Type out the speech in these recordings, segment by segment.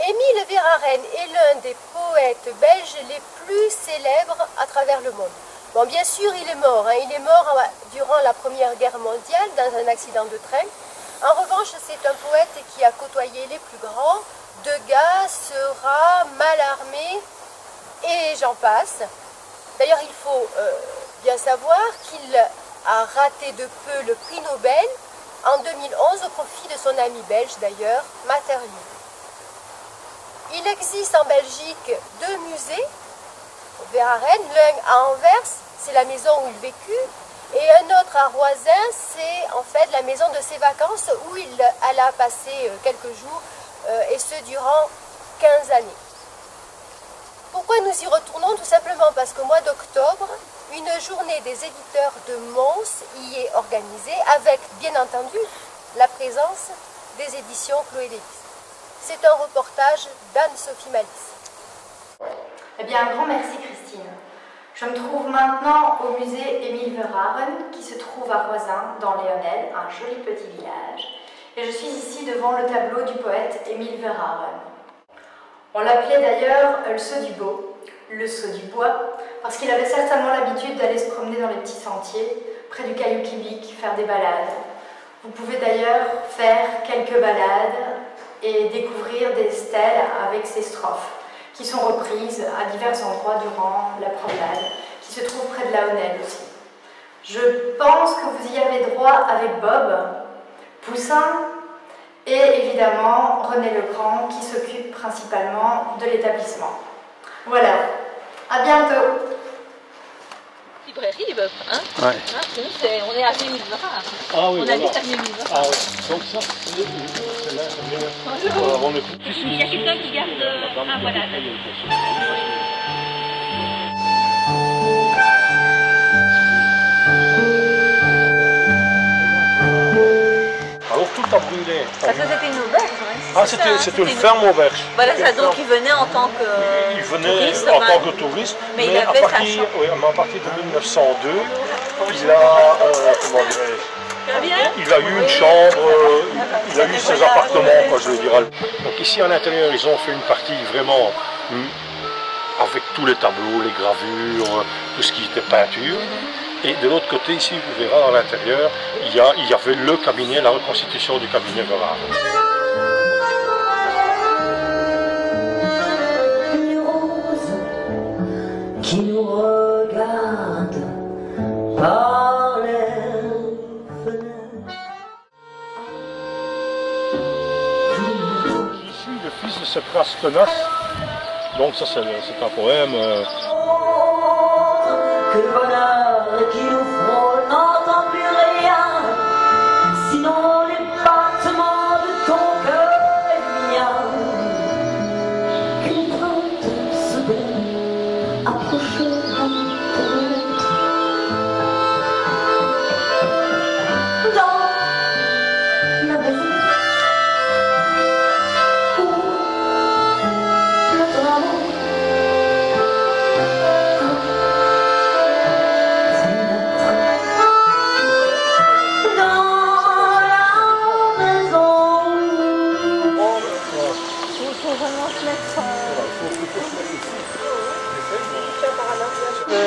Émile Verhaeren est l'un des poètes belges les plus célèbres à travers le monde. Bon, bien sûr, il est mort. Il est mort durant la Première Guerre mondiale dans un accident de train. En revanche, c'est un poète qui a côtoyé les plus grands, Degas, Seurat, Mallarmé et j'en passe. D'ailleurs, il faut bien savoir qu'il a raté de peu le prix Nobel en 2011 au profit de son ami belge d'ailleurs, Materlinck. Il existe en Belgique 2 musées, Verhaeren, l'un à Anvers, c'est la maison où il vécut, et un autre à Roisin, c'est en fait la maison de ses vacances où il alla passer quelques jours, et ce durant 15 années. Pourquoi nous y retournons? Tout simplement parce qu'au mois d'octobre, une journée des éditeurs de Mons y est organisée, avec bien entendu la présence des éditions Chloé Lévis. C'est un reportage d'Anne-Sophie Malice. Eh bien, un grand merci Christine. Je me trouve maintenant au musée Émile Verhaeren, qui se trouve à Roisin, dans Léonel, un joli petit village. Et je suis ici devant le tableau du poète Émile Verhaeren. On l'appelait d'ailleurs le Sceau du Beau, le Sceau du Bois, parce qu'il avait certainement l'habitude d'aller se promener dans les petits sentiers, près du Caillou Québec, faire des balades. Vous pouvez d'ailleurs faire quelques balades et découvrir des stèles avec ces strophes, qui sont reprises à divers endroits durant la promenade, qui se trouve près de Laonel aussi. Je pense que vous y avez droit avec Bob, Poussin et évidemment René Legrand qui s'occupe principalement de l'établissement. Voilà, à bientôt. Librairie du bœuf, hein? Ouais. Hein, on est à Émile Verhaeren. Ah oui, on habite à Émile Verhaeren. Ah oui, donc ça, c'est là, ça vient avant le coup. Il y a quelqu'un qui garde... Ah voilà. Alors tout a brûlé. Ça c'était une auberge, hein? Ah, c'était une ferme auberge. Voilà, ça, donc il venait en tant que Il venait touriste, en enfin, tant que touriste, mais il mais avait à sa partir, chambre. oui, à partir de 1902, il a, comment dirais-je, il a eu une chambre, il a eu ses appartements, quoi, je veux dire. Donc ici à l'intérieur, ils ont fait une partie vraiment avec tous les tableaux, les gravures, tout ce qui était peinture. Et de l'autre côté, ici, vous verrez, à l'intérieur, il y avait le cabinet, la reconstitution du cabinet Verhaeren. Qui nous regarde par les fenêtres. Je suis le fils de ce prince tenace, donc ça c'est un poème. Que le bonheur qui nous frôle n'entend plus rien, sinon les battements de ton cœur et le mien. Qu'une crainte soudaine approche dans la maison où notre amour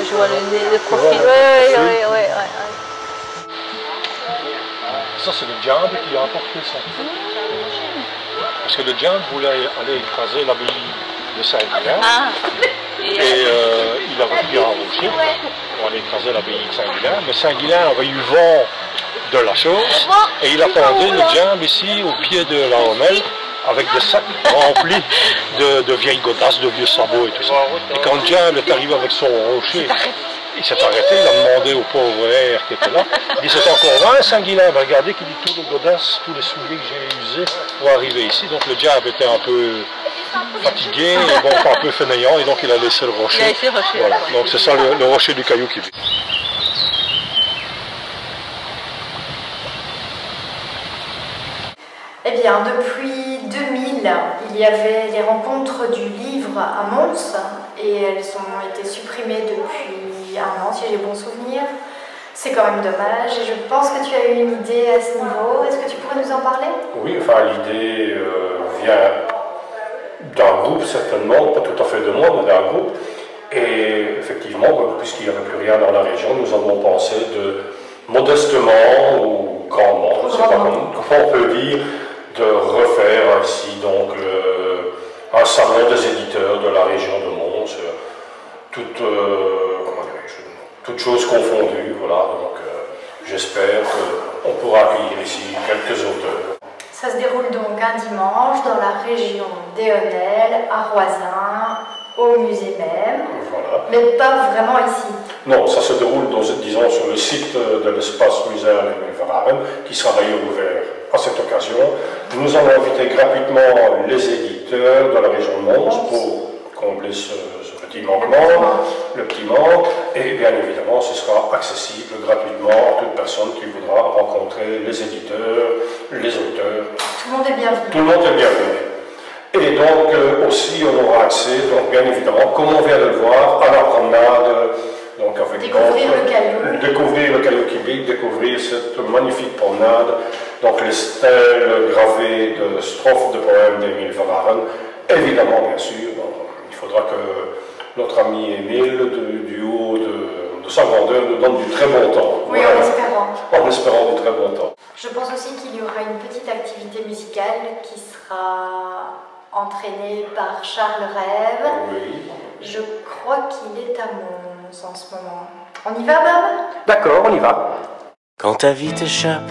je vois le profil. Oui. Ça c'est le diable qui a apporté ça. Parce que le diable voulait aller écraser l'abbaye de Saint-Guilain. Ah. Et il avait pris un rocher pour aller écraser l'abbaye de Saint-Guilain. Mais Saint-Guilain avait eu vent de la chose et il attendait le diable ici au pied de la Homelle avec des sacs remplis de vieilles godasses, de vieux sabots et tout ça. Et quand le diable est arrivé avec son rocher, il s'est arrêté, il a demandé au pauvre air qui était là, il dit c'est encore 20 Saint-Guilain, mais regardez qu'il dit tous les godasses, tous les souliers que j'ai usés pour arriver ici. Donc le diable était un peu fatigué, et bon, un peu fainéant, et donc il a laissé le rocher. Il a laissé le rocher. Voilà. Donc c'est ça le rocher du Caillou Québec. Eh bien, depuis 2000, il y avait les rencontres du livre à Mons et elles ont été supprimées depuis un an, si j'ai bon souvenir. C'est quand même dommage et je pense que tu as eu une idée à ce niveau. Est-ce que tu pourrais nous en parler? Oui, enfin l'idée vient d'un groupe certainement, pas tout à fait de moi, mais d'un groupe. Et effectivement, puisqu'il n'y avait plus rien dans la région, nous avons pensé de modestement ou grandement, je ne sais pas comment on peut dire, de refaire ainsi donc un salon des éditeurs de la région de Mons, toutes choses confondues, voilà, donc j'espère qu'on pourra accueillir ici quelques auteurs. Ça se déroule donc un dimanche dans la région d'Éonel, à Roisin, au musée même, Voilà. mais pas vraiment ici. Non, ça se déroule, disons, sur le site de l'espace muséal Emile qui sera d'ailleurs ouvert à cette occasion. Nous allons inviter gratuitement les éditeurs de la région de Mons pour combler ce petit manquement, le petit manque, et bien évidemment ce sera accessible gratuitement à toute personne qui voudra rencontrer les éditeurs, les auteurs. Tout le monde est bienvenu. Tout le monde est bienvenu. Et donc aussi on aura accès, donc bien évidemment, comme on vient de le voir, à la promenade. Donc avec découvrir le caillou. Découvrir le caillou Québec, découvrir cette magnifique promenade, donc les stèles gravées de strophes de poèmes d'Émile Verhaeren. Évidemment, bien sûr, il faudra que notre ami Émile, du haut de sa grandeur, nous donne du très bon temps. Oui, voilà. en espérant. En espérant du très bon temps. Je pense aussi qu'il y aura une petite activité musicale qui sera entraînée par Charles Rêve. Oui. Je crois qu'il est à Mons en ce moment. On y va, Bob? D'accord, on y va. Quand ta vie t'échappe